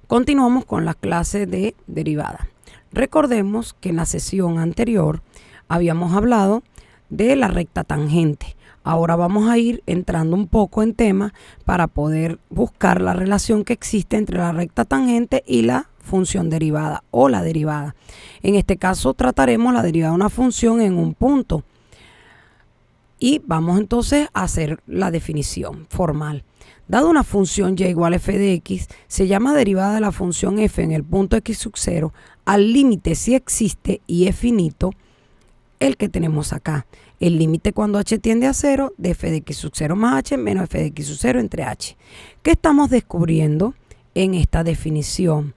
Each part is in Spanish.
Continuamos con la clase de derivada. Recordemos que en la sesión anterior habíamos hablado de la recta tangente. Ahora vamos a ir entrando un poco en tema para poder buscar la relación que existe entre la recta tangente y la función derivada o la derivada. En este caso trataremos la derivada de una función en un punto. Y vamos entonces a hacer la definición formal. Dado una función y igual a f de x, se llama derivada de la función f en el punto x sub 0 al límite si existe y es finito el que tenemos acá. El límite cuando h tiende a 0 de f de x sub 0 más h menos f de x sub 0 entre h. ¿Qué estamos descubriendo en esta definición?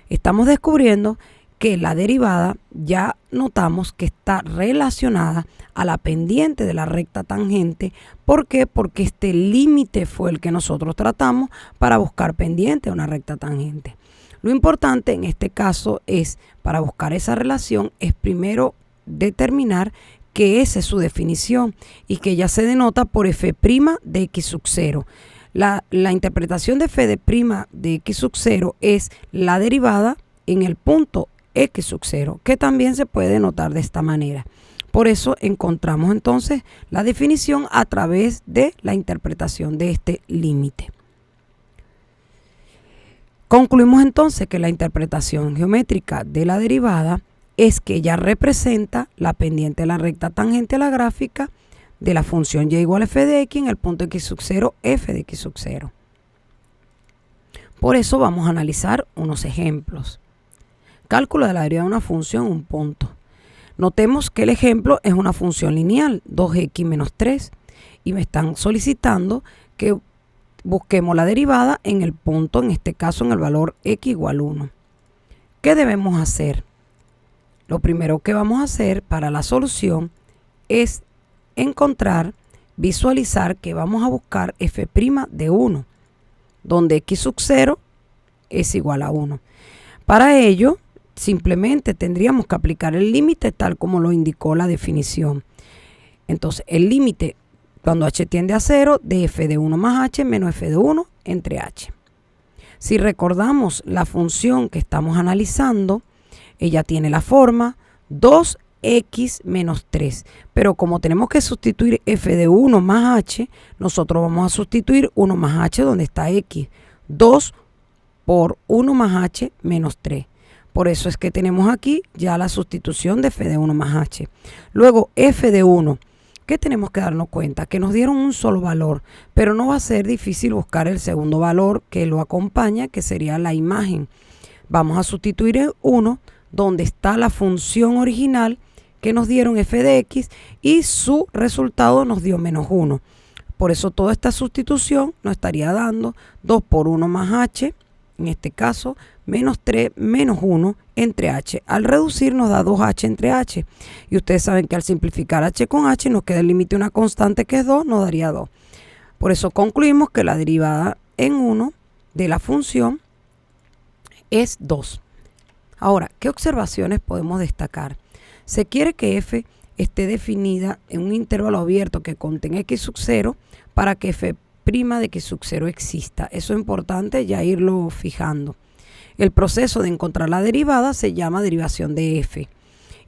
Estamos descubriendo que la derivada ya notamos que está relacionada a la pendiente de la recta tangente. ¿Por qué? Porque este límite fue el que nosotros tratamos para buscar pendiente de una recta tangente. Lo importante en este caso es, para buscar esa relación, es primero determinar que esa es su definición y que ya se denota por f' de x sub 0. La interpretación de f' de x sub 0 es la derivada en el punto x sub 0, que también se puede denotar de esta manera. Por eso encontramos entonces la definición a través de la interpretación de este límite. Concluimos entonces que la interpretación geométrica de la derivada es que ella representa la pendiente de la recta tangente a la gráfica de la función y igual a f de x en el punto x sub 0, f de x sub 0. Por eso vamos a analizar unos ejemplos. Cálculo de la derivada de una función en un punto. Notemos que el ejemplo es una función lineal, 2x menos 3, y me están solicitando que busquemos la derivada en el punto, en este caso en el valor x igual 1. ¿Qué debemos hacer? Lo primero que vamos a hacer para la solución es encontrar, visualizar que vamos a buscar f' de 1, donde x sub 0 es igual a 1. Para ello, simplemente tendríamos que aplicar el límite tal como lo indicó la definición. Entonces, el límite cuando h tiende a 0 de f de 1 más h menos f de 1 entre h. Si recordamos la función que estamos analizando, ella tiene la forma 2x menos 3. Pero como tenemos que sustituir f de 1 más h, nosotros vamos a sustituir 1 más h donde está x. 2 por 1 más h menos 3. Por eso es que tenemos aquí ya la sustitución de f de 1 más h. Luego f de 1. ¿Qué tenemos que darnos cuenta? Que nos dieron un solo valor, pero no va a ser difícil buscar el segundo valor que lo acompaña, que sería la imagen. Vamos a sustituir en 1 donde está la función original que nos dieron f de x y su resultado nos dio menos 1. Por eso toda esta sustitución nos estaría dando 2 por 1 más h, en este caso menos 3 menos 1 entre h. Al reducir nos da 2h entre h. Y ustedes saben que al simplificar h con h nos queda el límite de una constante que es 2, nos daría 2. Por eso concluimos que la derivada en 1 de la función es 2. Ahora, ¿qué observaciones podemos destacar? Se quiere que f esté definida en un intervalo abierto que contenga x sub 0 para que f' de x sub 0 exista. Eso es importante ya irlo fijando. El proceso de encontrar la derivada se llama derivación de f.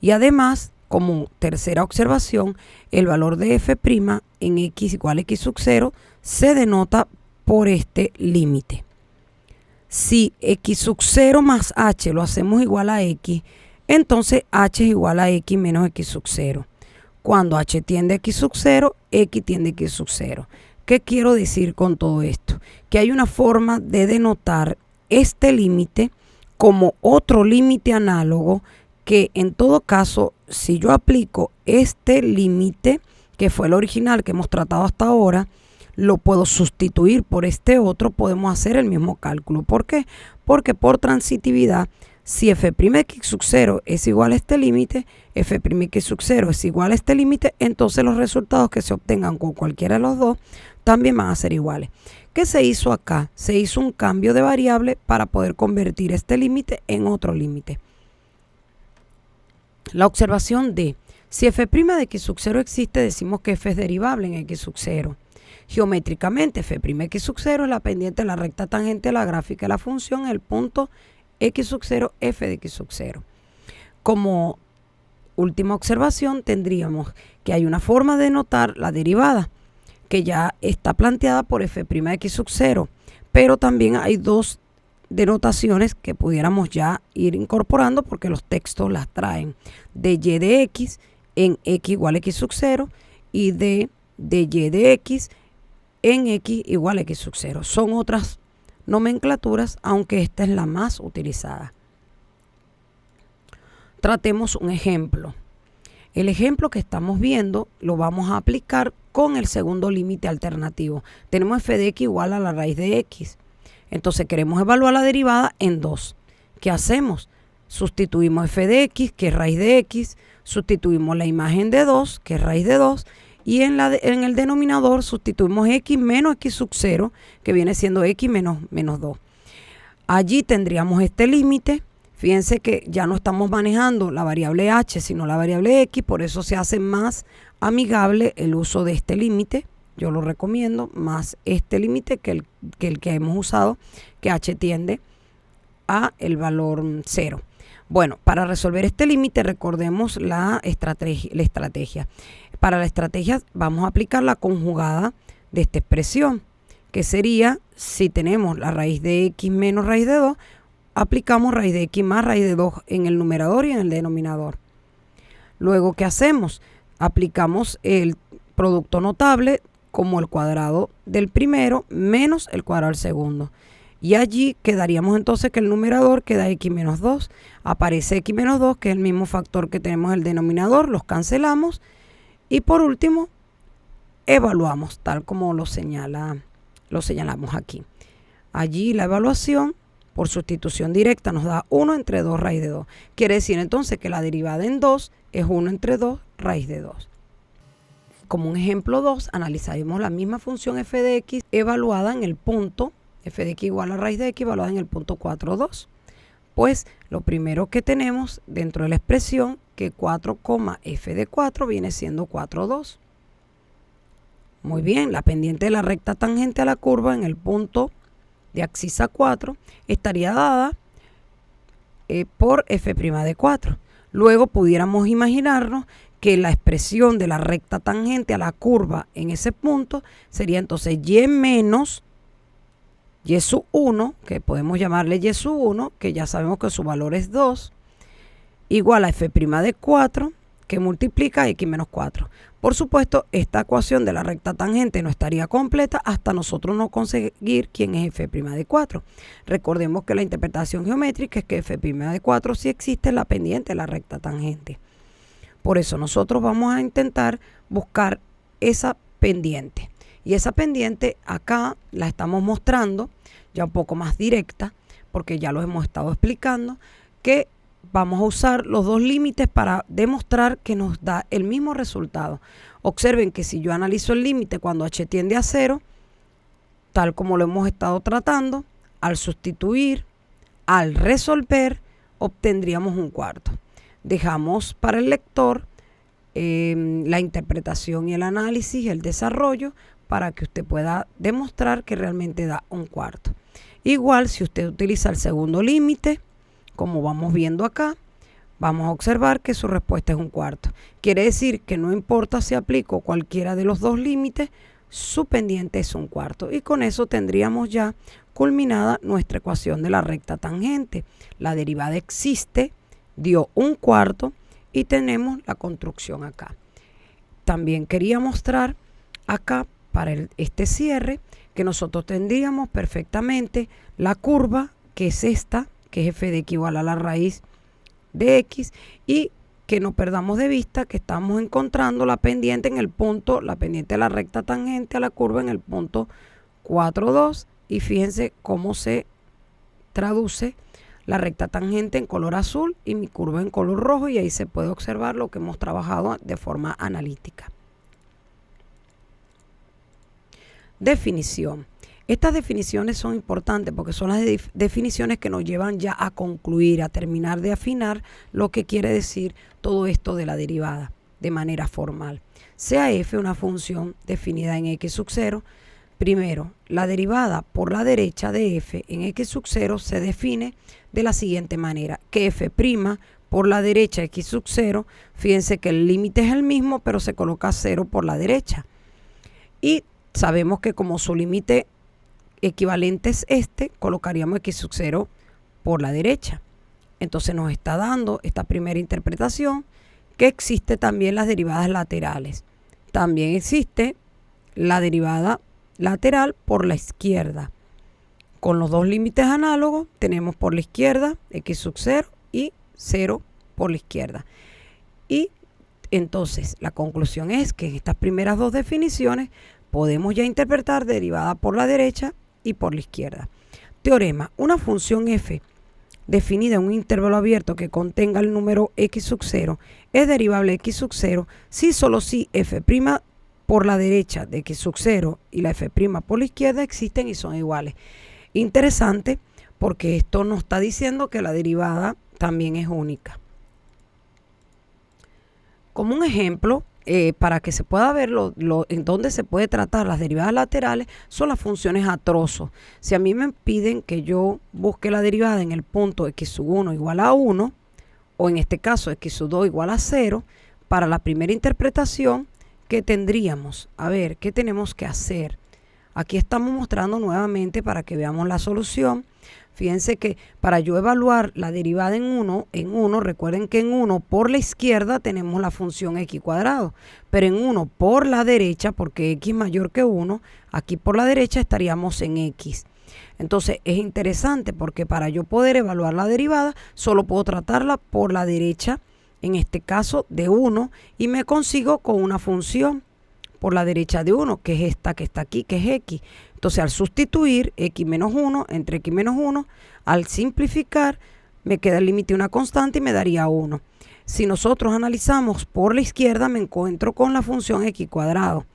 Y además, como tercera observación, el valor de f' en x igual a x sub 0 se denota por este límite. Si x sub 0 más h lo hacemos igual a x, entonces h es igual a x menos x sub 0. Cuando h tiende a x sub 0, x tiende a x sub 0. ¿Qué quiero decir con todo esto? Que hay una forma de denotar este límite como otro límite análogo que en todo caso, si yo aplico este límite, que fue el original que hemos tratado hasta ahora, lo puedo sustituir por este otro, podemos hacer el mismo cálculo. ¿Por qué? Porque por transitividad, si f' de x sub 0 es igual a este límite, f' de x sub 0 es igual a este límite, entonces los resultados que se obtengan con cualquiera de los dos también van a ser iguales. ¿Qué se hizo acá? Se hizo un cambio de variable para poder convertir este límite en otro límite. La observación de, si f' de x sub 0 existe, decimos que f es derivable en x sub 0. Geométricamente, f'X sub 0 es la pendiente de la recta tangente de la gráfica de la función en el punto x sub 0, f de x sub 0. Como última observación, tendríamos que hay una forma de notar la derivada, que ya está planteada por f'x sub 0, pero también hay dos denotaciones que pudiéramos ya ir incorporando porque los textos las traen, de y de x en x igual a x sub 0 y de y de x en x igual a x sub 0. Son otras nomenclaturas, aunque esta es la más utilizada. Tratemos un ejemplo. El ejemplo que estamos viendo lo vamos a aplicar con el segundo límite alternativo. Tenemos f de x igual a la raíz de x. Entonces queremos evaluar la derivada en 2. ¿Qué hacemos? Sustituimos f de x, que es raíz de x, sustituimos la imagen de 2, que es raíz de 2, y en el denominador sustituimos x menos x sub 0, que viene siendo x menos 2. Allí tendríamos este límite. Fíjense que ya no estamos manejando la variable h, sino la variable x, por eso se hace más amigable el uso de este límite. Yo lo recomiendo más este límite que el que hemos usado, que h tiende a el valor 0. Bueno, para resolver este límite recordemos la estrategia. Para la estrategia vamos a aplicar la conjugada de esta expresión, que sería, si tenemos la raíz de x menos raíz de 2, aplicamos raíz de x más raíz de 2 en el numerador y en el denominador. Luego, ¿qué hacemos? Aplicamos el producto notable como el cuadrado del primero menos el cuadrado del segundo. Y allí quedaríamos entonces que el numerador queda x menos 2. Aparece x menos 2, que es el mismo factor que tenemos en el denominador. Los cancelamos. Y por último, evaluamos, tal como lo señalamos aquí. Allí la evaluación por sustitución directa nos da 1 entre 2 raíz de 2. Quiere decir entonces que la derivada en 2 es 1 entre 2 raíz de 2. Como un ejemplo 2, analizaremos la misma función f de x evaluada en el punto, f de x igual a raíz de x evaluada en el punto 4, 2. Pues lo primero que tenemos dentro de la expresión, que 4, f de 4 viene siendo 4, 2. Muy bien, la pendiente de la recta tangente a la curva en el punto de abscisa 4 estaría dada por f' de 4. Luego pudiéramos imaginarnos que la expresión de la recta tangente a la curva en ese punto sería entonces y menos y sub 1, que podemos llamarle y sub 1, que ya sabemos que su valor es 2, igual a f' de 4, que multiplica x menos 4. Por supuesto, esta ecuación de la recta tangente no estaría completa hasta nosotros no conseguir quién es f' de 4. Recordemos que la interpretación geométrica es que f' de 4 sí existe en la pendiente de la recta tangente. Por eso nosotros vamos a intentar buscar esa pendiente. Y esa pendiente acá la estamos mostrando ya un poco más directa, porque ya lo hemos estado explicando, que vamos a usar los dos límites para demostrar que nos da el mismo resultado. Observen que si yo analizo el límite cuando h tiende a 0, tal como lo hemos estado tratando, al sustituir, al resolver, obtendríamos un cuarto. Dejamos para el lector la interpretación y el análisis, el desarrollo, para que usted pueda demostrar que realmente da un cuarto. Igual, si usted utiliza el segundo límite, como vamos viendo acá, vamos a observar que su respuesta es un cuarto. Quiere decir que no importa si aplico cualquiera de los dos límites, su pendiente es un cuarto. Y con eso tendríamos ya culminada nuestra ecuación de la recta tangente. La derivada existe, dio un cuarto y tenemos la construcción acá. También quería mostrar acá para este cierre que nosotros tendríamos perfectamente la curva, que es esta, que es f de x igual a la raíz de x, y que no perdamos de vista que estamos encontrando la pendiente en el punto, la pendiente de la recta tangente a la curva en el punto 4, 2, y fíjense cómo se traduce la recta tangente en color azul y mi curva en color rojo, y ahí se puede observar lo que hemos trabajado de forma analítica. Definición. Estas definiciones son importantes porque son las definiciones que nos llevan ya a concluir, a terminar de afinar lo que quiere decir todo esto de la derivada de manera formal. Sea f una función definida en x sub 0, Primero, la derivada por la derecha de f en x sub 0 se define de la siguiente manera, que f' por la derecha x sub 0, fíjense que el límite es el mismo, pero se coloca 0 por la derecha. Y sabemos que como su límite equivalente es este, colocaríamos x sub 0 por la derecha. Entonces nos está dando esta primera interpretación que existe también las derivadas laterales. También existe la derivada lateral por la izquierda. Con los dos límites análogos tenemos por la izquierda x sub 0 y 0 por la izquierda. Y entonces la conclusión es que en estas primeras dos definiciones podemos ya interpretar derivada por la derecha y por la izquierda. Teorema: una función f definida en un intervalo abierto que contenga el número x sub 0 es derivable x sub 0 si solo si f' por la derecha de x sub 0 y la f' por la izquierda existen y son iguales. Interesante, porque esto nos está diciendo que la derivada también es única. Como un ejemplo, para que se pueda ver en dónde se puede tratar las derivadas laterales, son las funciones a trozos. Si a mí me piden que yo busque la derivada en el punto x sub 1 igual a 1, o en este caso x sub 2 igual a 0, para la primera interpretación, ¿qué tendríamos? A ver, ¿qué tenemos que hacer? Aquí estamos mostrando nuevamente para que veamos la solución. Fíjense que para yo evaluar la derivada en 1, recuerden que en 1 por la izquierda tenemos la función x cuadrado, pero en 1 por la derecha, porque x mayor que 1, aquí por la derecha estaríamos en x. Entonces es interesante porque para yo poder evaluar la derivada, solo puedo tratarla por la derecha, en este caso de 1, y me consigo con una función por la derecha de 1, que es esta que está aquí, que es x. Entonces al sustituir x menos 1 entre x menos 1, al simplificar, me queda el límite de una constante y me daría 1. Si nosotros analizamos por la izquierda, me encuentro con la función x cuadrado,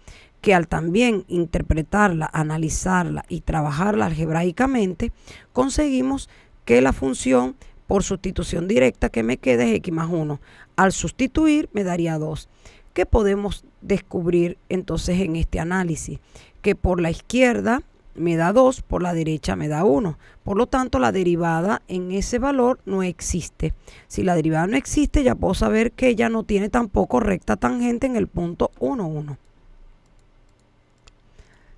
que al también interpretarla, analizarla y trabajarla algebraicamente, conseguimos que la función por sustitución directa que me queda es x más 1. Al sustituir me daría 2. ¿Qué podemos descubrir entonces en este análisis? Que por la izquierda me da 2, por la derecha me da 1. Por lo tanto, la derivada en ese valor no existe. Si la derivada no existe, ya puedo saber que ella no tiene tampoco recta tangente en el punto 1, 1.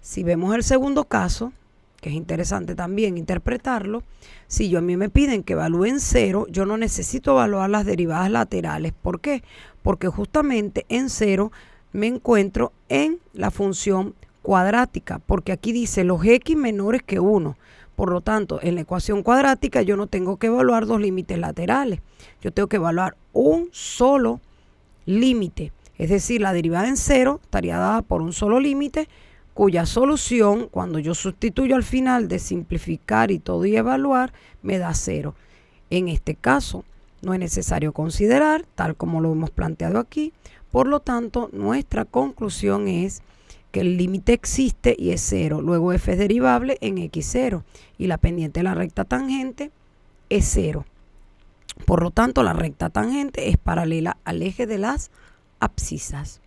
Si vemos el segundo caso, que es interesante también interpretarlo, si a mí me piden que evalúen 0, yo no necesito evaluar las derivadas laterales. ¿Por qué? Porque justamente en 0 me encuentro en la función cuadrática, porque aquí dice los x menores que 1. Por lo tanto, en la ecuación cuadrática yo no tengo que evaluar dos límites laterales. Yo tengo que evaluar un solo límite. Es decir, la derivada en 0 estaría dada por un solo límite, cuya solución, cuando yo sustituyo al final de simplificar y todo y evaluar, me da 0. En este caso, no es necesario considerar, tal como lo hemos planteado aquí. Por lo tanto, nuestra conclusión es que el límite existe y es 0. Luego f es derivable en x0 y la pendiente de la recta tangente es 0. Por lo tanto, la recta tangente es paralela al eje de las abscisas.